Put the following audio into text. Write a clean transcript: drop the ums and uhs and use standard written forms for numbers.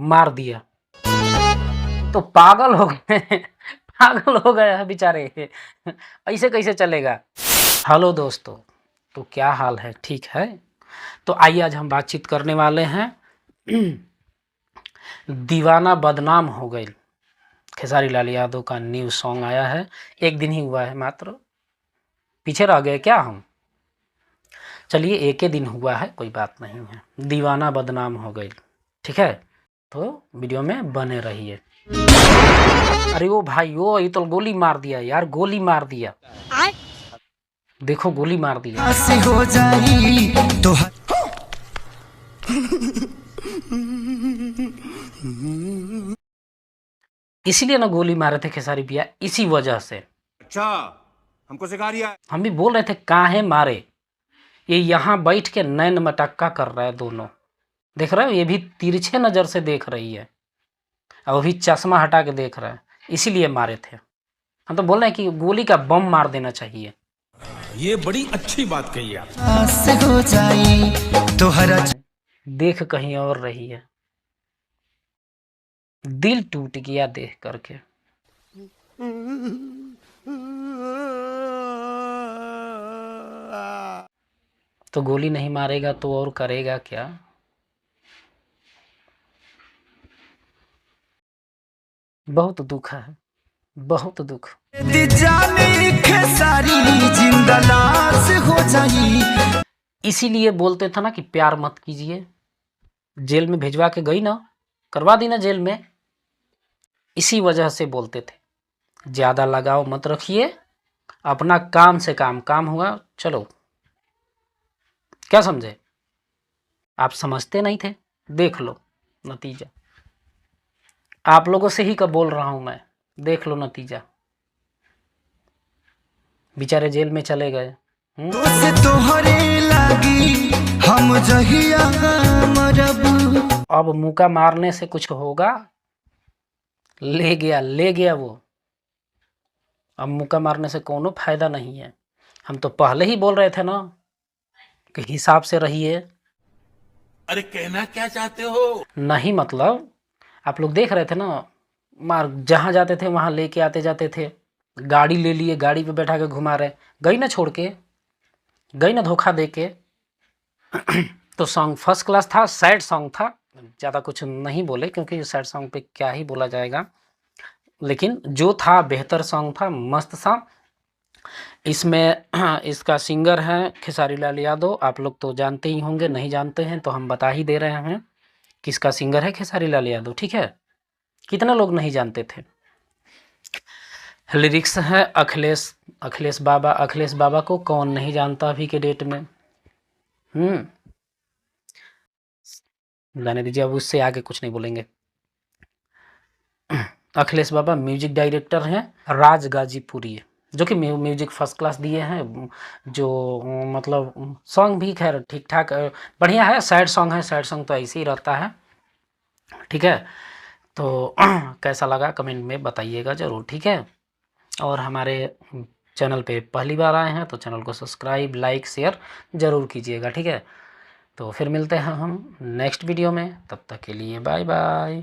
मार दिया। तो पागल हो गए पागल हो गए हैं बेचारे। ऐसे कैसे चलेगा। हेलो दोस्तों, तो क्या हाल है, ठीक है। तो आइए आज हम बातचीत करने वाले हैं दीवाना बदनाम हो गई। खेसारी लाल यादव का न्यू सॉन्ग आया है, एक दिन ही हुआ है मात्र, पीछे रह गए क्या हम। चलिए एक ही दिन हुआ है, कोई बात नहीं है। दीवाना बदनाम हो गई, ठीक है। तो वीडियो में बने रहिए। अरे ओ भाई, ओ ये तो गोली मार दिया यार, गोली मार दिया। देखो गोली मार दिया। हो जाई तो इसीलिए ना गोली मारे थे खेसारी भैया, इसी वजह से। अच्छा, हमको सिखा रिया है। हम भी बोल रहे थे काहे मारे। ये यहाँ बैठ के नैन मटक्का कर रहा है दोनों, देख रहे हो, ये भी तिरछे नजर से देख रही है और वो भी चश्मा हटा के देख रहा है, इसीलिए मारे थे। हम तो बोल रहे हैं कि गोली का बम मार देना चाहिए। ये बड़ी अच्छी बात कही आप। हो जाई तो हरा देख कहीं और रही है, दिल टूट गया देख करके। तो गोली नहीं मारेगा तो और करेगा क्या। बहुत दुख है, बहुत दुख। जाने खेसारी जिंदा लाश हो जाई। इसीलिए बोलते थे ना कि प्यार मत कीजिए। जेल में भिजवा के गई ना, करवा दी ना जेल में, इसी वजह से बोलते थे ज्यादा लगाव मत रखिए, अपना काम से काम हुआ चलो। क्या समझे आप, समझते नहीं थे, देख लो नतीजा। आप लोगों से ही कब बोल रहा हूं मैं, देख लो नतीजा। बेचारे जेल में चले गए। तोहरे लागी हम जहिया मरब। अब मुका मारने से कुछ होगा, ले गया वो। अब मुका मारने से कोनो फायदा नहीं है। हम तो पहले ही बोल रहे थे ना कि हिसाब से रहिए। अरे कहना क्या चाहते हो? नहीं मतलब आप लोग देख रहे थे ना, मार जहाँ जाते थे वहाँ लेके आते जाते थे, गाड़ी ले लिए, गाड़ी पे बैठा के घुमा रहे। गई ना छोड़ के, गई ना धोखा दे के। तो सॉन्ग फर्स्ट क्लास था, सैड सॉन्ग था, ज़्यादा कुछ नहीं बोले क्योंकि सैड सॉन्ग पे क्या ही बोला जाएगा, लेकिन जो था बेहतर सॉन्ग था, मस्त सा। इसमें इसका सिंगर है खेसारी लाल यादव, आप लोग तो जानते ही होंगे, नहीं जानते हैं तो हम बता ही दे रहे हैं किसका सिंगर है खेसारी लाल यादव, ठीक है। कितना लोग नहीं जानते थे। लिरिक्स है अखिलेश बाबा को कौन नहीं जानता अभी के डेट में। जाने दीजिए, अब उससे आगे कुछ नहीं बोलेंगे। अखिलेश बाबा म्यूजिक डायरेक्टर हैं, राज गाजीपुरी, जो कि म्यूजिक फर्स्ट क्लास दिए हैं। जो मतलब सॉन्ग भी खैर ठीक ठाक बढ़िया है। सैड सॉन्ग है, सैड सॉन्ग तो ऐसे ही रहता है, ठीक है। तो कैसा लगा कमेंट में बताइएगा ज़रूर, ठीक है। और हमारे चैनल पे पहली बार आए हैं तो चैनल को सब्सक्राइब, लाइक, शेयर ज़रूर कीजिएगा, ठीक है। तो फिर मिलते हैं हम नेक्स्ट वीडियो में, तब तक के लिए बाय बाय।